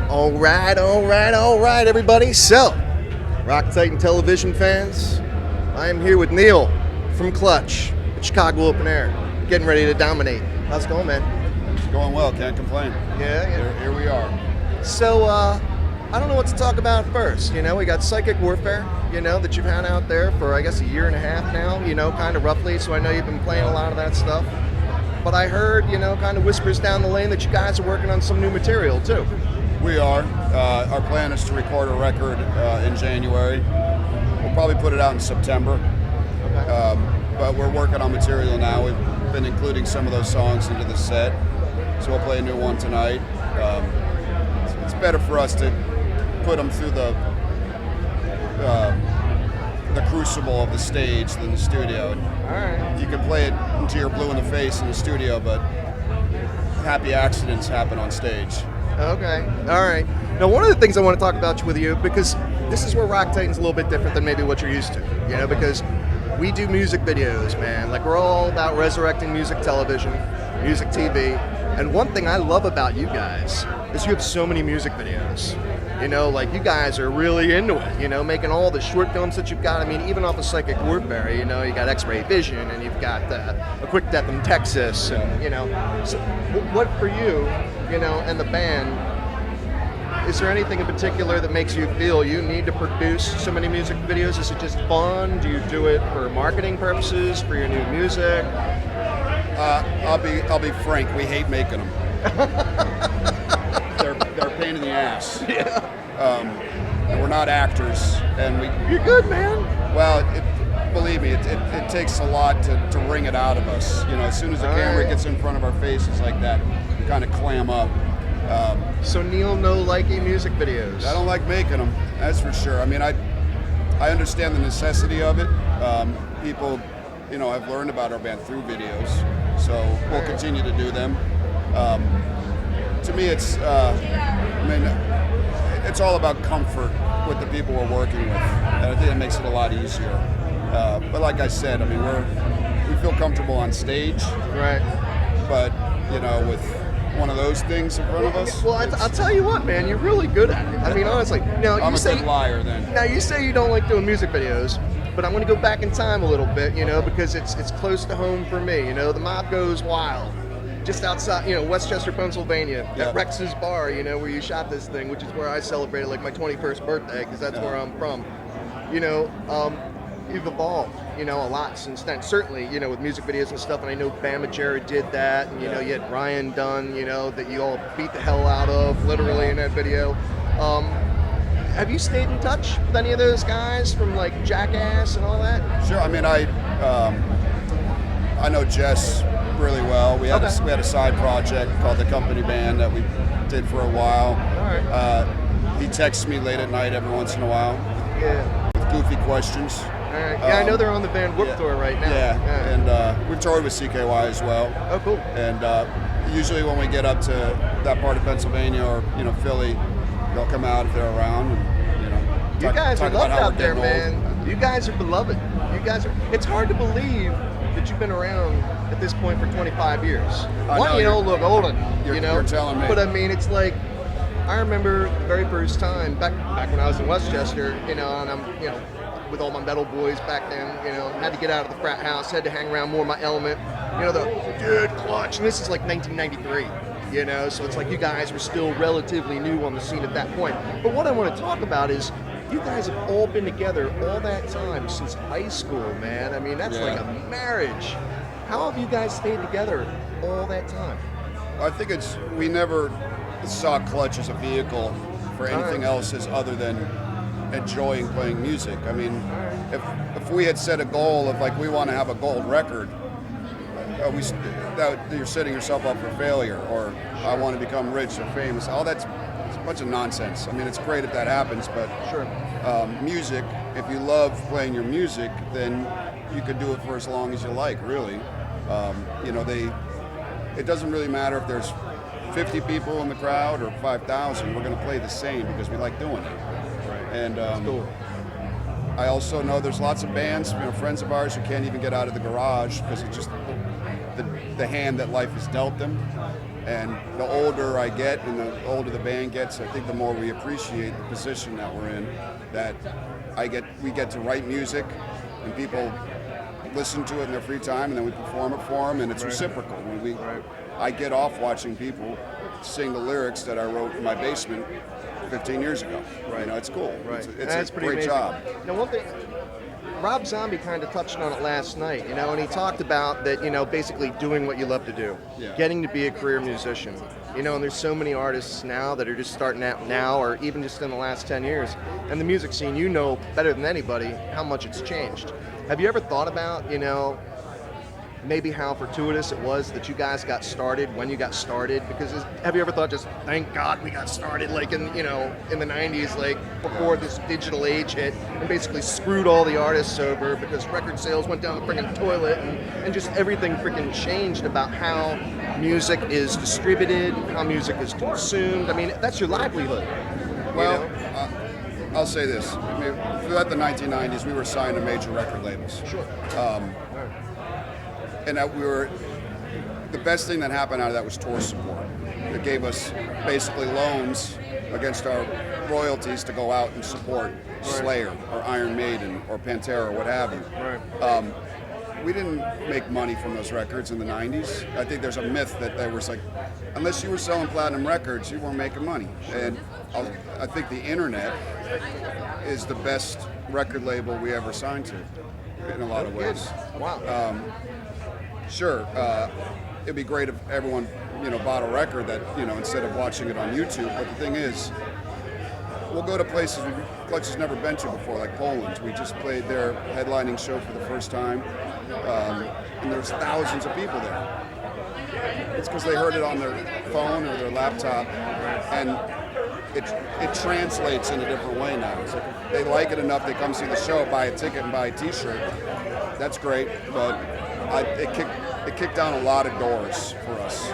All right, everybody. So, Rock Titan television fans, I am here with Neil from Clutch at Chicago Open Air, getting ready to dominate. How's it going, man? It's going well, can't complain. Yeah. Here we are. So, I don't know what to talk about first. You know, we got Psychic Warfare, you know, that you've had out there for, I guess, a year and a half now, you know, kind of roughly. So I know you've been playing a lot of that stuff. But I heard, you know, kind of whispers down the lane that you guys are working on some new material, too. We are. Our plan is to record a record in January. We'll probably put it out in September. Okay. But we're working on material now. We've been including some of those songs into the set. So we'll play a new one tonight. It's better for us to put them through the crucible of the stage than the studio. All right. You can play it until you're blue in the face in the studio, but happy accidents happen on stage. Okay. All right. Now, one of the things I want to talk about with you, because this is where Rock Titan's a little bit different than maybe what you're used to, you know, because we do music videos, man. Like, we're all about resurrecting music television, music TV. And one thing I love about you guys is you have so many music videos. You know, like, you guys are really into it, you know, making all the short films that you've got. I mean, even off of Psychic Warfare, you know, you got X-Ray Vision, and you've got A Quick Death in Texas, and, you know. So what for you, you know, and the band, is there anything in particular that makes you feel you need to produce so many music videos? Is it just fun? Do you do it for marketing purposes, for your new music? I'll be frank. We hate making them. they're a pain in the ass. Yeah. And we're not actors, and You're good, man. well, believe me, it takes a lot to wring it out of us. You know, as soon as the camera gets in front of our faces like that, we kind of clam up. So Neil no liking music videos. I don't like making them, that's for sure. I mean, I understand the necessity of it. People, you know, have learned about our band through videos, so we'll continue to do them. To me, it's all about comfort with the people we're working with, and I think it makes it a lot easier. But like I said, I mean, we feel comfortable on stage, Right. but you know, with one of those things in front of us. Well, I'll tell you what, man, you're really good at it. I mean, honestly. Now, I'm you a good liar then. Now, you say you don't like doing music videos, but I'm going to go back in time a little bit, you know, because it's close to home for me. You know, the mob goes wild. Just outside, you know, Westchester, Pennsylvania, Yeah. at Rex's Bar, you know, where you shot this thing, which is where I celebrated, like, my 21st birthday, because that's where I'm from. You know, you've evolved, you know, a lot since then. Certainly, you know, with music videos and stuff, and I know Bama Jared did that, and, you know, you had Ryan Dunn, you know, that you all beat the hell out of, literally, in that video. Have you stayed in touch with any of those guys from, like, Jackass and all that? Sure. I mean, I know Jess really well. We had a side project called the Company Band that we did for a while. All right. He texts me late at night every once in a while Yeah. with goofy questions. All right. Yeah, I know they're on the Van Whoop tour right now. Yeah. And we've toured with CKY as well. Oh, cool. And usually when we get up to that part of Pennsylvania or, you know, Philly, they'll come out if they're around and, you know, You guys are talk about loved how out we're there, getting man. You guys are beloved. You guys are. It's hard to believe that you've been around at this point for 25 years. One, you don't look older, you know. You're telling me. But I mean, it's like, I remember the very first time back when I was in Westchester, you know, and I'm, you know, with all my metal boys back then, you know, had to get out of the frat house, had to hang around more of my element, you know, the dude Clutch, and this is like 1993. You know, so it's like you guys were still relatively new on the scene at that point. But what I want to talk about is you guys have all been together all that time since high school, man. I mean, that's like a marriage. How have you guys stayed together all that time? I think we never saw Clutch as a vehicle for anything else as other than enjoying playing music. I mean, if we had set a goal of, like, we want to have a gold record, you're setting yourself up for failure, or I want to become rich or famous. All that's a bunch of nonsense. I mean, it's great if that happens, but music, if you love playing your music, then you could do it for as long as you like, really. You know, it doesn't really matter if there's 50 people in the crowd or 5,000. We're going to play the same because we like doing it. Right. And That's cool. I also know there's lots of bands, you know, friends of ours who can't even get out of the garage because it's just the hand that life has dealt them. And the older I get and the older the band gets, I think the more we appreciate the position that we're in, that we get to write music and people listen to it in their free time, and then we perform it for them, and it's reciprocal. I get off watching people sing the lyrics that I wrote in my basement 15 years ago. You know, it's cool. It's a great amazing job. Now, one thing, Rob Zombie kind of touched on it last night, you know, and he talked about that, you know, basically doing what you love to do, getting to be a career musician, you know, and there's so many artists now that are just starting out now, or even just in the last 10 years, and the music scene, you know better than anybody how much it's changed. Have you ever thought about, you know, maybe how fortuitous it was that you guys got started when you got started? Because have you ever thought, just thank God we got started like in, you know, in the 90s, like before this digital age hit, and basically screwed all the artists over because record sales went down the freaking toilet, and just everything freaking changed about how music is distributed, how music is consumed. I mean, that's your livelihood. Well, you know? I'll say this. I mean, throughout the 1990s, we were signed to major record labels. Sure. And that the best thing that happened out of that was tour support. It gave us basically loans against our royalties to go out and support Slayer or Iron Maiden or Pantera or what have you. We didn't make money from those records in the 90s. I think there's a myth that there was like, unless you were selling platinum records, you weren't making money. And I think the internet is the best record label we ever signed to in a lot of ways. Wow. Sure, it'd be great if everyone, you know, bought a record that, you know, instead of watching it on YouTube. But the thing is, we'll go to places Clutch has never been to before, like Poland. We just played their headlining show for the first time, and there's thousands of people there. It's because they heard it on their phone or their laptop, and it translates in a different way now. It's like if they like it enough, they come see the show, buy a ticket, and buy a T-shirt. That's great, but it kicked down a lot of doors for us.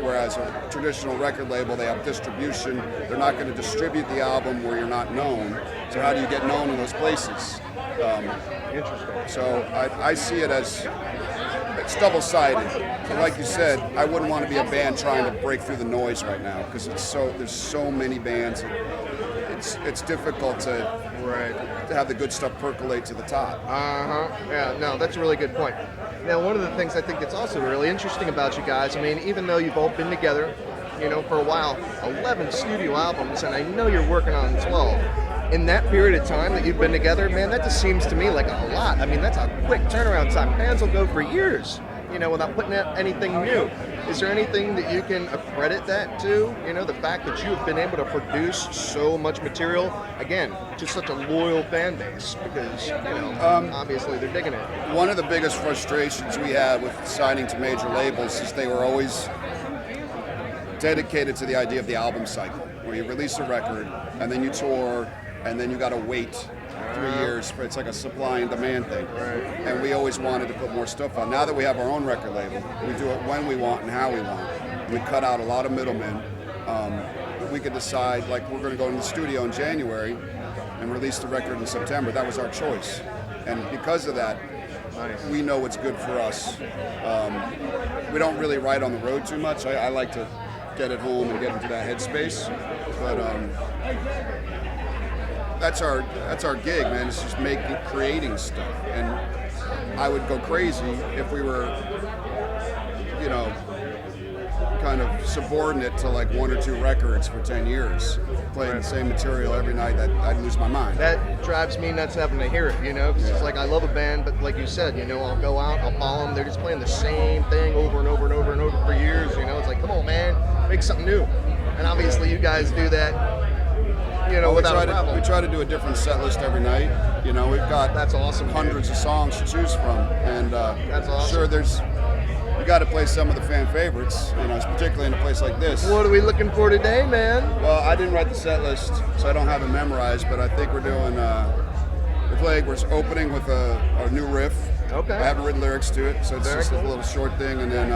Whereas a traditional record label, they have distribution. They're not going to distribute the album where you're not known. So how do you get known in those places? Interesting. So I see it as it's double-sided. And like you said, I wouldn't want to be a band trying to break through the noise right now because there's so many bands. It's difficult to have the good stuff percolate to the top. Yeah, no, that's a really good point. Now, one of the things I think that's also really interesting about you guys, I mean, even though you've all been together, you know, for a while, 11 studio albums, and I know you're working on 12. In that period of time that you've been together, man, that just seems to me like a lot. I mean, that's a quick turnaround time. Bands will go for years, you know, without putting out anything new. Is there anything that you can accredit that to? You know, the fact that you have been able to produce so much material, again, to such a loyal fan base, because, you know, obviously they're digging it. One of the biggest frustrations we had with signing to major labels is they were always dedicated to the idea of the album cycle, where you release a record, and then you tour, and then you got to wait 3 years. It's like a supply and demand thing. And we always wanted to put more stuff out. Now that we have our own record label, we do it when we want and how we want. We cut out a lot of middlemen. We could decide, like, we're going to go in the studio in January and release the record in September. That was our choice. And because of that, we know what's good for us. We don't really write on the road too much. I like to get at home and get into that headspace. But that's our gig, man. It's just creating stuff. And I would go crazy if we were, you know, kind of subordinate to like 1 or 2 records for 10 years, playing the same material every night. That I'd lose my mind. That drives me nuts having to hear it, you know, because it's like I love a band, but like you said, you know, I'll go out, I'll follow them, they're just playing the same thing over and over and over and over for years, you know. It's like, come on, man, make something new. And obviously you guys do that, you know, without a problem. We try to do a different set list every night. You know, we've got that's awesome, hundreds of songs to choose from, and that's awesome. Sure, you got to play some of the fan favorites. You know, particularly in a place like this. What are we looking for today, man? Well, I didn't write the set list, so I don't have it memorized. But I think we're doing. We're opening with a new riff. Okay. I haven't written lyrics to it, so it's just a little short thing, and then.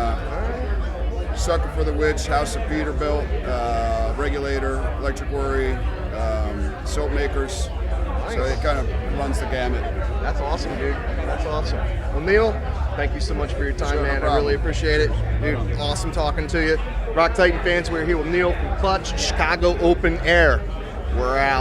Sucker for the Witch, House of Peterbilt, Regulator, Electric Worry, Soap Makers. Nice. So it kind of runs the gamut. That's awesome, dude. That's awesome. Well, Neil, Thank you so much for your time, Sure, no man. I problem. really appreciate it. Dude, awesome talking to you. Rock Titan fans, we're here with Neil from Clutch, Chicago Open Air. We're out.